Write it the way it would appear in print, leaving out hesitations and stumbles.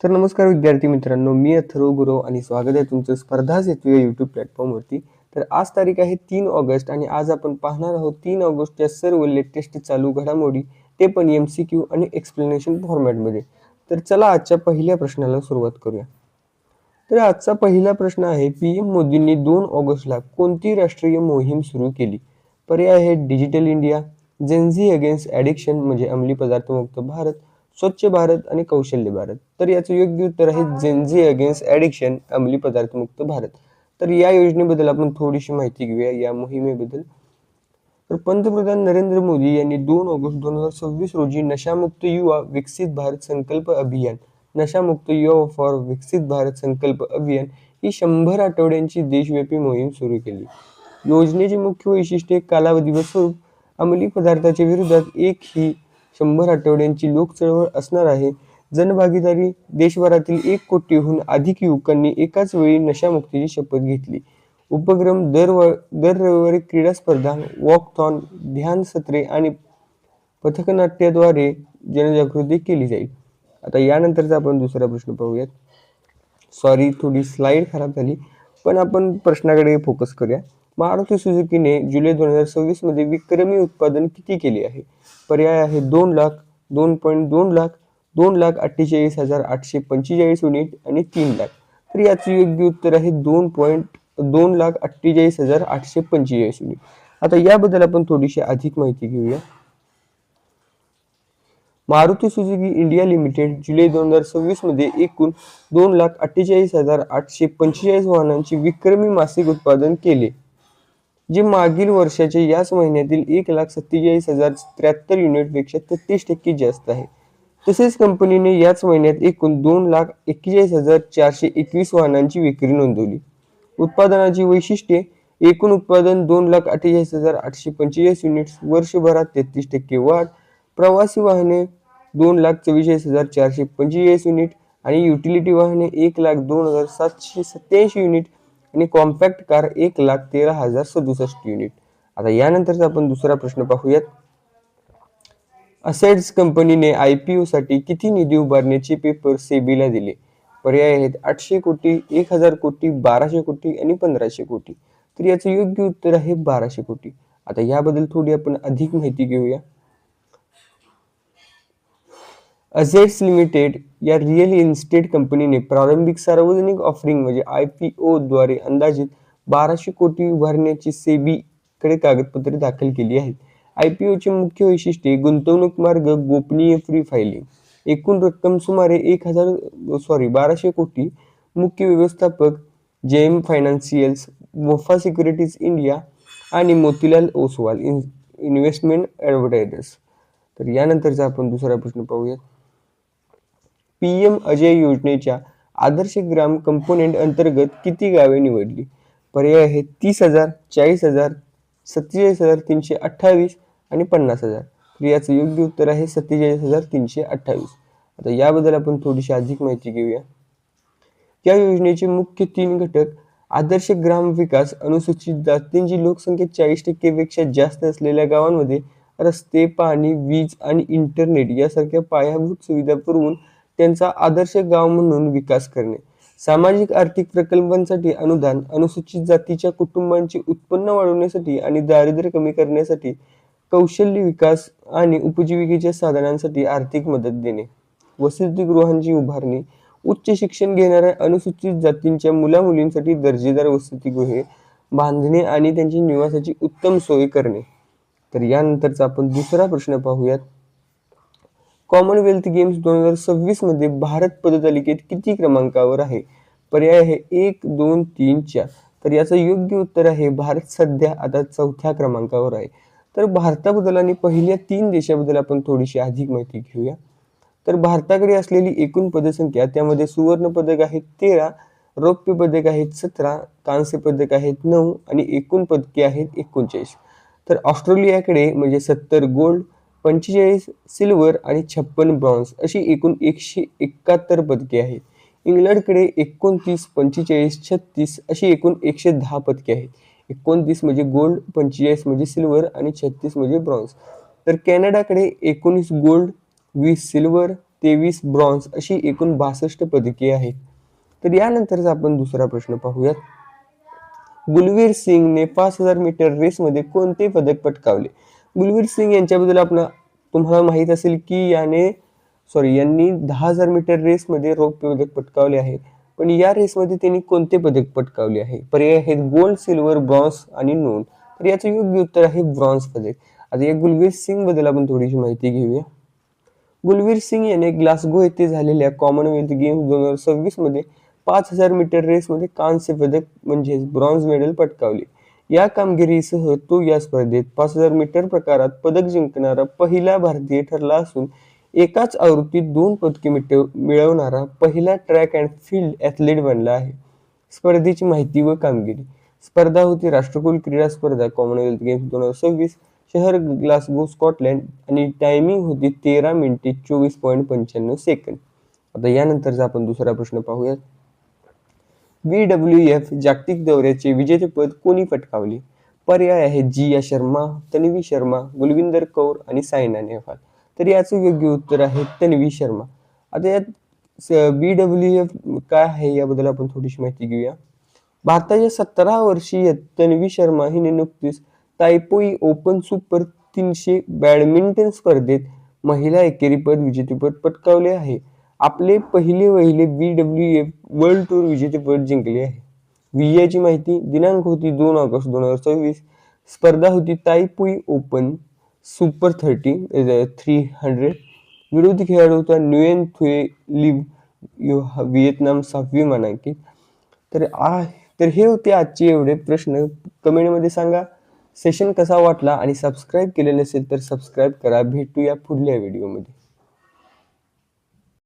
तर नमस्कार विद्यार्थी मित्रांनो, मी अथर्व गुरव आणि स्वागत आहे तुमचं स्पर्धा सेतू या यूट्यूब प्लॅटफॉर्मवरती. तर आज तारीख आहे 3 ऑगस्ट आणि आज आपण पाहणार आहोत 3 ऑगस्टच्या सर्व लेटेस्ट चालू घडामोडी, ते पण MCQ आणि एक्सप्लेनेशन फॉर्मॅटमध्ये. तर चला आजच्या पहिल्या प्रश्नाला सुरुवात करूया. तर आजचा पहिला प्रश्न आहे, PM मोदींनी 2 ऑगस्टला कोणती राष्ट्रीय मोहीम सुरू केली? पर्याय आहे digital India, Gen Z against addiction म्हणजे अंमली पदार्थ मुक्त भारत, स्वच्छ भारत आणि कौशल्य भारत. तर याचं योग्य उत्तर आहे जेनझी अगेन्स्ट ॲडिक्शन, अंमली पदार्थ मुक्त भारत. तर या योजनेबद्दल आपण थोडीशी माहिती घेऊया, या मोहिमेबद्दल. तर पंतप्रधान नरेंद्र मोदी यांनी 2 ऑगस्ट 2026 रोजी नशामुक्त युवा विकसित भारत संकल्प अभियान, नशामुक्त युवा फॉर विकसित भारत संकल्प अभियान ही 100 आठवड्यांची देशव्यापी मोहीम सुरू केली. योजनेचे मुख्य वैशिष्ट्ये कालावधी व स्वरूप. अंमली पदार्थाच्या विरोधात एक ही 100 आठवड्यांची लोक चळवळ असणार आहे. जनभागीदारी. देशभरातील 1 कोटीहून अधिक युवकांनी एकाच वेळी नशामुक्तीची शपथ घेतली. उपक्रम दर रविवारी क्रीडा स्पर्धा, वॉकथॉन, ध्यान सत्रे आणि पथनाट्याद्वारे जनजागृती केली जाईल. आता यानंतरचा आपण दुसरा प्रश्न पाहूयात. सॉरी, थोडी स्लाइड खराब झाली, पण आपण प्रश्नाकडे फोकस करूया. मारुती सुझुकीने जुलै 2026 मध्ये विक्रमी उत्पादन किती केले आहे? पर्याय आहे 2 लाख, 2.2 लाख, 2,48,845 युनिट आणि 3 लाख. तर याचे योग्य उत्तर आहे 2,48,845 युनिट. आता याबद्दल आपण थोडीशी अधिक माहिती घेऊया. मारुती सुझुकी इंडिया लिमिटेड जुलै 2026 मध्ये एकूण 2,48,845 वाहनांचे विक्रमी मासिक उत्पादन केले, जे मागील वर्षाच्या याच महिन्यातील 1,47,073 युनिटपेक्षा 33% जास्त आहे. तसेच कंपनीने याच महिन्यात एकूण 2,41,421 वाहनांची विक्री नोंदवली. उत्पादनाची वैशिष्ट्ये. एकूण उत्पादन 2,48,845 युनिट्स, वर्षभरात 33% वाढ. प्रवासी वाहने 2,44,445 युनिट आणि युटिलिटी वाहने 1,02,787 युनिट आणि कॉम्पॅक्ट कार 1,13,067 युनिट. आता यानंतरचा आपण दुसरा प्रश्न पाहूयात. असेट्स कंपनीने IPO साठी किती निधी उभारण्याचे पेपर सेबीला दिले? पर्याय आहेत 800 कोटी, 1000 कोटी, 1200 कोटी आणि 1500 कोटी. तर याचं योग्य उत्तर आहे 1200 कोटी. आता याबद्दल थोडी आपण अधिक माहिती घेऊया. असेट्स लिमिटेड या रिअल इस्टेट कंपनीने प्रारंभिक सार्वजनिक ऑफरिंग म्हणजे IPO द्वारे अंदाजित 1200 कोटी उभारण्याची सेबीकडे कागदपत्रे दाखल केली आहेत. IPOचे मुख्य वैशिष्ट्ये. गुंतवणूक मार्ग गोपनीय, फ्री फायलिंग. एकूण रक्कम सुमारे 1200 कोटी. मुख्य व्यवस्थापक JM फायनान्शियल्स, वफा सिक्युरिटीज इंडिया आणि मोतीलाल ओसवाल इन्व्हेस्टमेंट ॲडव्हायझर्स. तर यानंतरचा आपण दुसरा प्रश्न पाहूया. PM अजय योजनेच्या आदर्श ग्राम कंपोनेंट अंतर्गत किती गावे निवडली? पर्याय आहेत 30,000, 40,000, 47,328 आणि 50,000. तर याचं योग्य उत्तर आहे 47,328. आता याबद्दल आपण थोडीशी अधिक माहिती घेऊया. या योजनेचे मुख्य 3 घटक. आदर्श ग्राम विकास. अनुसूचित जातींची लोकसंख्या 40% पेक्षा जास्त असलेल्या गावांमध्ये रस्ते, पाणी, वीज आणि इंटरनेट यासारख्या पायाभूत सुविधा पुरवून त्यांचा आदर्श गाव म्हणून विकास करणे. सामाजिक आर्थिक प्रकल्पांसाठी अनुदान. अनुसूचित जातीच्या कुटुंबांचे उत्पन्न वाढवण्यासाठी आणि दारिद्र्य कमी करण्यासाठी. कौशल्य विकास आणि उपजीविकेच्या साधनांसाठी आर्थिक मदत देणे. वसतिगृहांची उभारणी. उच्च शिक्षण घेणाऱ्या अनुसूचित जातींच्या मुलामुलींसाठी दर्जेदार वसतिगृहे बांधणे आणि त्यांची निवासाची उत्तम सोय करणे. तर यानंतरचा आपण दुसरा प्रश्न पाहूयात. कॉमनवेल्थ गेम्स 2026 मध्ये भारत पदतालिकेत किती क्रमांकावर आहे? पर्याय आहे 1, 2, 3, 4. तर याचं योग्य उत्तर आहे भारत सध्या आता 4थ्या क्रमांकावर आहे. तर भारताबद्दल आणि पहिल्या 3 देशाबद्दल आपण थोडीशी अधिक माहिती घेऊया. तर भारताकडे असलेली एकूण पदसंख्या, त्यामध्ये सुवर्ण पदक आहेत 13, रौप्य पदक आहेत 17, कांस्य पदक आहेत 9 आणि एकूण पदके आहेत 39. तर ऑस्ट्रेलियाकडे म्हणजे 70 गोल्ड, 45 सिल्वर आणि 56 ब्रॉन्झ अशी एकूण 171 पदके आहेत. इंग्लंडकडे 29, 45, 36 अशी एकूण 110 पदके आहेत. 29 म्हणजे गोल्ड, 45 म्हणजे सिल्वर आणि 36 म्हणजे ब्रॉन्झ. तर कॅनडाकडे 19 गोल्ड, 20 सिल्वर, 23 ब्रॉन्झ अशी एकूण 62 पदके आहेत. तर यानंतरचा आपण दुसरा प्रश्न पाहूयात. गुलवीर सिंगने 5000 मीटर रेसमध्ये कोणते पदक पटकावले? गुलवीर सिंग यांच्याबद्दल तुम्हाला माहित असेल की यांनी 10,000 मीटर रेसमध्ये रौप्य पदक पटकावले आहे. पण या रेसमध्ये त्यांनी कोणते पदक पटकावले आहे? पर्याय आहेत गोल्ड, सिल्वर, ब्रॉन्झ आणि नोंद. तर याचं योग्य उत्तर आहे ब्रॉन्झ पदक. आता या गुलवीर सिंग बद्दल आपण थोडीशी माहिती घेऊया. गुलवीर सिंग याने ग्लासगो येथे झालेल्या कॉमनवेल्थ गेम्स 2026 मध्ये 5000 मीटर रेसमध्ये कांस्य पदक म्हणजेच ब्रॉन्झ मेडल पटकावले. या कामगिरीसह तो या स्पर्धेत 5000 मीटर प्रकारात पदक जिंकणारा पहिला भारतीय ठरला असून एकाच आवृत्तीत 2 पदके मिळवणारा पहिला ट्रॅक अँड फील्ड ॲथलीट बनला आहे. स्पर्धेची माहिती व कामगिरी. स्पर्धा होती राष्ट्रकुल क्रीडा स्पर्धा कॉमनवेल्थ गेम्स 2026, शहर ग्लासगो, स्कॉटलंड आणि टायमिंग होती 13 मिनिटे 24.95 सेकंद. आता यानंतरचा आपण दुसरा प्रश्न पाहूयात. BWF जागतिक दौऱ्याचे विजेतेपद कोणी पटकावले? पर्याय आहेत जिया शर्मा, तन्वी शर्मा, गुलविंदर कौर आणि सायना नेहवाल. तर याचं योग्य उत्तर आहे तन्वी शर्मा. आता यात BWF काय आहे याबद्दल आपण थोडीशी माहिती घेऊया. भारताच्या 17 वर्षीय तन्वी शर्मा हिने नुकतीच तायपोई ओपन सुपर 300 बॅडमिंटन स्पर्धेत महिला एकेरीपद विजेतेपद पटकावले आहे. आपले वहिले BWF वर्ल्ड टूर विजेतेपद जिंकले आहे. विजयाची माहिती. दिनांक होती 2 ऑगस्ट 2026. स्पर्धा होती तायपुई ओपन सुपर 300. विरोधी खेळाडू होता न्युएन थुए लिव्ह, व्हिएतनाम 6वी मानांकित. तर हे होते आजचे एवढे प्रश्न. कमेंटमध्ये सांगा सेशन कसा वाटला आणि सबस्क्राईब केले नसेल तर सबस्क्राईब करा. भेटूया पुढल्या व्हिडिओमध्ये.